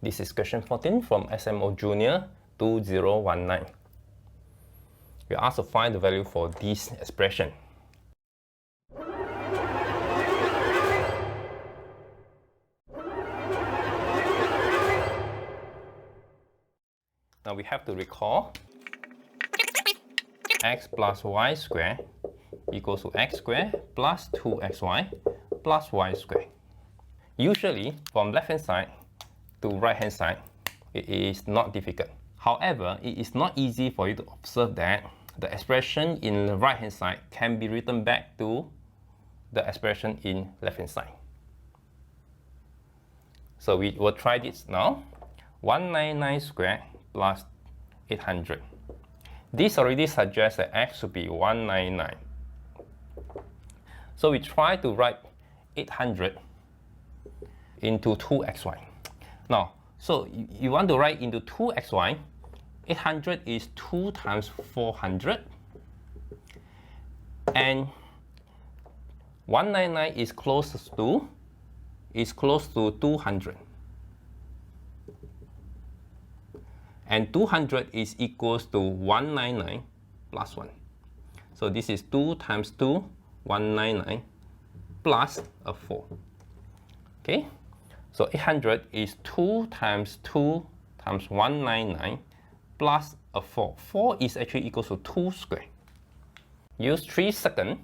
This is question 14 from SMO Junior 2019. We are asked to find the value for this expression. Now we have to recall x plus y squared equals to x squared plus 2xy plus y squared. Usually, from left hand side to right hand side, it is not difficult. However, it is not easy for you to observe that the expression in the right hand side can be written back to the expression in left hand side. So we will try this now. 199 squared plus 800. This already suggests that x should be 199. So we try to write 800 into 2xy. Now, so you want to write into 2xy, 800 is 2 times 400, and 199 is close to 200. And 200 is equals to 199 plus 1. So this is 2 times 2, 199 plus a 4. Okay, so 800 is 2 times 2 times 199 plus a 4. 4 is actually equals to 2 squared. Use 3 seconds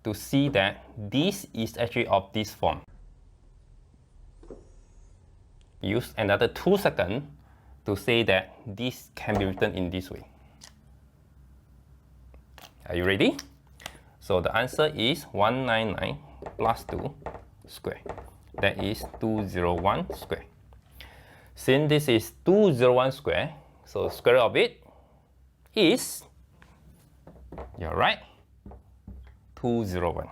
to see that this is actually of this form. Use another 2 seconds to say that this can be written in this way. Are you ready? So the answer is 199 plus 2 square. That is 201 square. Since this is 201 square, so square root of it is, you're right, 201.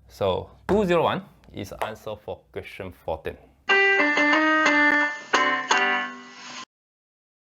So 201 is the answer for question 14.